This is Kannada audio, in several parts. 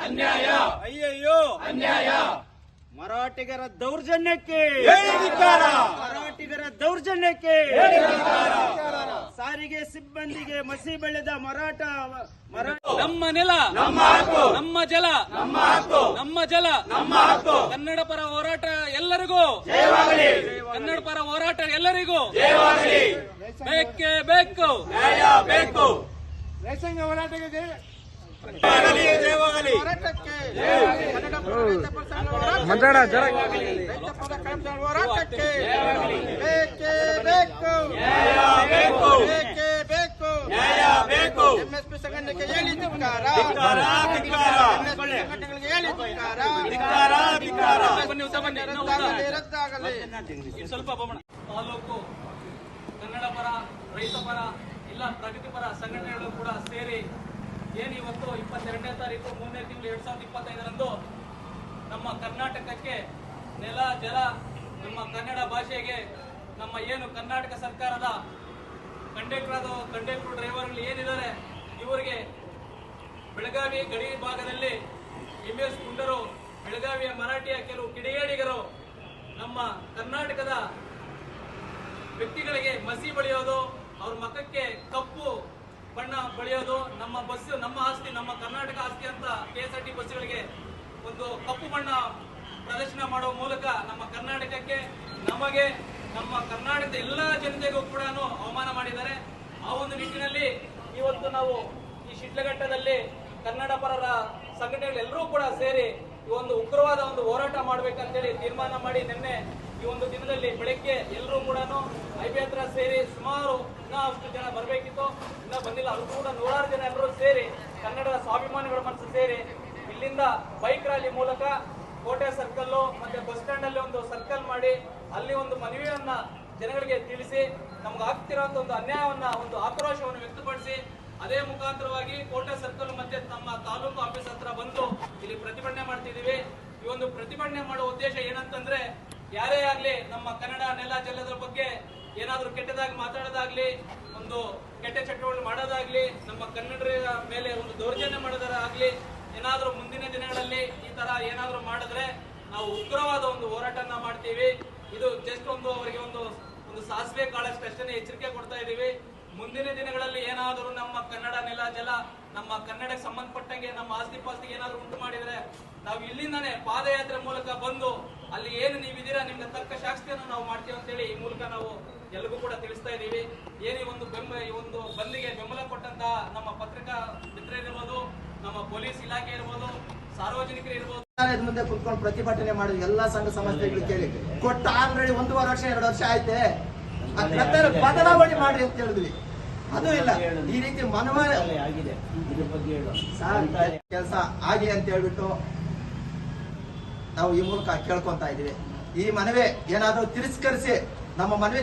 ಅನ್ಯಾಯ, ಅಯ್ಯಯ್ಯೋ ಅನ್ಯಾಯ. ಮರಾಠಿಗರ ದೌರ್ಜನ್ಯಕ್ಕೆ ಧಿಕ್ಕಾರ, ಮರಾಠಿಗರ ದೌರ್ಜನ್ಯಕ್ಕೆ ಧಿಕ್ಕಾರ. ಸಾರಿಗೆ ಸಿಬ್ಬಂದಿಗೆ ಮಸಿ ಬೆಳೆದ ಮರಾಠ ನಮ್ಮ ನೆಲ ನಮ್ಮ ಹಕ್ಕು, ನಮ್ಮ ಜಲ ನಮ್ಮ ಹಕ್ಕು, ನಮ್ಮ ಜಲ ನಮ್ಮ ಹಕ್ಕು. ಕನ್ನಡ ಪರ ಹೋರಾಟ ಎಲ್ಲರಿಗೂ ಜಯವಾಗಲಿ, ಕನ್ನಡ ಪರ ಹೋರಾಟ ಎಲ್ಲರಿಗೂ ಜಯವಾಗಲಿ. ಬೇಕೇ ಬೇಕು. ನ್ಯಾಯ ಬೇಕು. ರೈತಾಂಗ ಹೋರಾಟಕ್ಕೆ ಜಯವಾಗಲಿ, ಜಯವಾಗಲಿ. ಮಂಜಾಡ ಜರ ಹೋರಾಟಕ್ಕೆ ಬೇಕೇ ಬೇಕು, ನ್ಯಾಯ ಬೇಕು, ಬೇಕೇ ಬೇಕು. ನ್ಯಾಯ ಬೇಕು. ಎಂಎಸ್ಪಿ ಸಂಘಟನೆಗೆ ಹೇಳಿ ಧಿಕ್ಕಾರ, ಧಿಕ್ಕಾರ, ಧಿಕ್ಕಾರ. ಎಂಎಸ್ಪಿ ಸಂಘಟನೆಗಳಿಗೆ ಹೇಳಿ ಧಿಕ್ಕಾರ. ಧಿಕ್ಕಾರ, ಧಿಕ್ಕಾರ. ರದ್ದಾಗಲಿ. ಇದು ಸ್ವಲ್ಪ ಬಮಣ. ತಾಲೂಕು ಕನ್ನಡ ಪರ, ರೈತ ಪರ, ಇಲ್ಲ ಪ್ರಗತಿಪರ ಸಂಘಟನೆಗಳು ಕೂಡ ಸೇರಿ ಏನು ಇವತ್ತು 22ನೇ ತಾರೀಕು 3ನೇ ತಿಂಗಳು 2025ರಂದು ನಮ್ಮ ಕರ್ನಾಟಕಕ್ಕೆ ನೆಲ ಜಲ ನಮ್ಮ ಕನ್ನಡ ಭಾಷೆಗೆ ನಮ್ಮ ಏನು ಕರ್ನಾಟಕ ಸರ್ಕಾರದ ಕಂಡಕ್ಟರ್ ಡ್ರೈವರ್ಗಳು ಏನಿದ್ದಾರೆ ಇವರಿಗೆ ಬೆಳಗಾವಿ ಗಡಿ ಭಾಗದಲ್ಲಿ MS ಗುಂಡರು, ಬೆಳಗಾವಿಯ ಮರಾಠಿಯ ಕೆಲವು ಕಿಡಿಗೇಡಿಗರು ನಮ್ಮ ಕರ್ನಾಟಕದ ವ್ಯಕ್ತಿಗಳಿಗೆ ಮಸಿ ಬಳಿಯೋದು, ಅವ್ರ ಮಖಕ್ಕೆ ಕಪ್ಪು ಬಣ್ಣ ಬಳಿಯೋದು, ನಮ್ಮ ಬಸ್ ನಮ್ಮ ಆಸ್ತಿ, ನಮ್ಮ ಕರ್ನಾಟಕ ಆಸ್ತಿ ಅಂತ KSRT ಬಸ್ಗಳಿಗೆ ಒಂದು ಕಪ್ಪು ಬಣ್ಣ ಪ್ರದರ್ಶನ ಮಾಡುವ ಮೂಲಕ ನಮ್ಮ ಕರ್ನಾಟಕಕ್ಕೆ, ನಮಗೆ, ನಮ್ಮ ಕರ್ನಾಟಕದ ಎಲ್ಲ ಜನತೆಗೂ ಕೂಡ ಅವಮಾನ ಮಾಡಿದ್ದಾರೆ. ಆ ಒಂದು ನಿಟ್ಟಿನಲ್ಲಿ ಇವತ್ತು ನಾವು ಈ ಶಿಡ್ಲಘಟ್ಟದಲ್ಲಿ ಕನ್ನಡ ಪರರ ಸಂಘಟನೆಗಳೆಲ್ಲರೂ ಕೂಡ ಸೇರಿ ಈ ಒಂದು ಉಗ್ರವಾದ ಒಂದು ಹೋರಾಟ ಮಾಡ್ಬೇಕಂತೇಳಿ ತೀರ್ಮಾನ ಮಾಡಿ ನಿನ್ನೆ ಈ ಒಂದು ದಿನದಲ್ಲಿ ಬೆಳಗ್ಗೆ ಎಲ್ಲರೂ ಕೂಡ IB ಹತ್ರ ಸೇರಿ ಸುಮಾರು ಇನ್ನೂ ಅಷ್ಟು ಜನ ಬರಬೇಕಿತ್ತು, ಇನ್ನೂ ಬಂದಿಲ್ಲ. ಅದು ಕೂಡ ನೂರಾರು ಜನ ಎಲ್ಲರೂ ಸೇರಿ ಕನ್ನಡದ ಸ್ವಾಭಿಮಾನಿಗಳ ಮನಸ್ಸು ಸೇರಿ ಇಲ್ಲಿಂದ ಬೈಕ್ ರ್ಯಾಲಿ ಮೂಲಕ ಕೋಟೆ ಸರ್ಕಲ್ ಮತ್ತೆ ಬಸ್ ಸ್ಟ್ಯಾಂಡ್ ಅಲ್ಲಿ ಒಂದು ಸರ್ಕಲ್ ಮಾಡಿ ಅಲ್ಲಿ ಒಂದು ಮನವಿಯನ್ನ ಜನಗಳಿಗೆ ತಿಳಿಸಿ ನಮ್ಗೆ ಆಗ್ತಿರೋಂಥ ಒಂದು ಅನ್ಯಾಯವನ್ನ, ಒಂದು ಆಕ್ರೋಶವನ್ನು ವ್ಯಕ್ತಪಡಿಸಿ ಅದೇ ಮುಖಾಂತರವಾಗಿ ಕೋಟೆ ಸರ್ಕಲ್ ಮತ್ತೆ ನಮ್ಮ ತಾಲೂಕು ಆಫೀಸ್ ಹತ್ರ ಬಂದು ಇಲ್ಲಿ ಪ್ರತಿಭಟನೆ ಮಾಡ್ತಿದೀವಿ. ಈ ಒಂದು ಪ್ರತಿಭಟನೆ ಮಾಡುವ ಉದ್ದೇಶ ಏನಂತಂದ್ರೆ, ಯಾರೇ ಆಗ್ಲಿ ನಮ್ಮ ಕನ್ನಡ ನೆಲ ಜಲದ ಬಗ್ಗೆ ಏನಾದ್ರೂ ಕೆಟ್ಟದಾಗಿ ಮಾತಾಡೋದಾಗ್ಲಿ, ಒಂದು ಕೆಟ್ಟ ಚಟುವಟಿಕೆ ಮಾಡೋದಾಗ್ಲಿ, ನಮ್ಮ ಕನ್ನಡರ ಮೇಲೆ ಒಂದು ದೌರ್ಜನ್ಯ ಮಾಡೋದಾಗ್ಲಿ, ಏನಾದ್ರೂ ಮುಂದಿನ ದಿನಗಳಲ್ಲಿ ಈ ತರ ಏನಾದ್ರೂ ಮಾಡಿದ್ರೆ ನಾವು ಉಗ್ರವಾದ ಒಂದು ಹೋರಾಟನ ಮಾಡ್ತೀವಿ. ಇದು ಜಸ್ಟ್ ಒಂದು ಅವರಿಗೆ ಒಂದು ಸಾಸಿವೆ ಕಾಳಷ್ಟೇ ಎಚ್ಚರಿಕೆ ಕೊಡ್ತಾ ಇದೀವಿ. ಮುಂದಿನ ದಿನಗಳಲ್ಲಿ ಏನಾದರೂ ನಮ್ಮ ಕನ್ನಡ ನೆಲ ಜಲ, ನಮ್ಮ ಕನ್ನಡಕ್ಕೆ ಸಂಬಂಧಪಟ್ಟಂಗೆ ನಮ್ಮ ಆಸ್ತಿ ಪಾಸ್ತಿಗೆ ಏನಾದ್ರು ಉಂಟು ಮಾಡಿದ್ರೆ ನಾವು ಇಲ್ಲಿಂದಾನೆ ಪಾದಯಾತ್ರೆ ಮೂಲಕ ಬಂದು ಅಲ್ಲಿ ಏನು ನೀವಿದ್ದೀರಾ ನಿಮ್ಗೆ ತಕ್ಕ ಶಾಸ್ತಿಯನ್ನು ನಾವು ಮಾಡ್ತೀವಿ ಅಂತೇಳಿ ಈ ಮೂಲಕ ನಾವು ಎಲ್ರಿಗೂ ಕೂಡ ತಿಳಿಸ್ತಾ ಇದೀವಿ. ಈ ಒಂದು ಬಂದಿಗೆ ಬೆಂಬಲ ಕೊಟ್ಟಂತಹ ನಮ್ಮ ಪತ್ರಿಕಾ ಮಿತ್ರರಿರ್ಬೋದು, ನಮ್ಮ ಪೊಲೀಸ್ ಇಲಾಖೆ ಇರ್ಬೋದು, ಸಾರ್ವಜನಿಕರು ಇರ್ಬೋದು, ಮುಂದೆ ಕುತ್ಕೊಂಡು ಪ್ರತಿಭಟನೆ ಮಾಡಿದ್ವಿ. ಎಲ್ಲಾ ಸಂಘ ಸಂಸ್ಥೆಗಳು ಕೇಳಿ ಕೊಟ್ಟ ಆಲ್ರೆಡಿ 1.5 ವರ್ಷ 2 ವರ್ಷ ಆಯ್ತೆ, ಬದಲಾವಣೆ ಮಾಡಿ ಅಂತ ಹೇಳಿದ್ವಿ. ಅದು ಇಲ್ಲ. ಈ ರೀತಿ ಕೆಲಸ ಆಗಿ ಅಂತ ಹೇಳ್ಬಿಟ್ಟು ನಾವು ಈ ಮೂಲಕ ಕೇಳ್ಕೊಂತ ಇದೀವಿ. ಈ ಮನವಿ ಏನಾದ್ರೂ ತಿರಸ್ಕರಿಸಿ, ನಮ್ಮ ಮನವಿ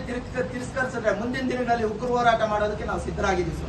ತಿರಸ್ಕರಿಸಿದ್ರೆ ಮುಂದಿನ ದಿನಗಳಲ್ಲಿ ಉಗ್ರ ಹೋರಾಟ ಮಾಡೋದಕ್ಕೆ ನಾವು ಸಿದ್ಧರಾಗಿದ್ದೀವಿ.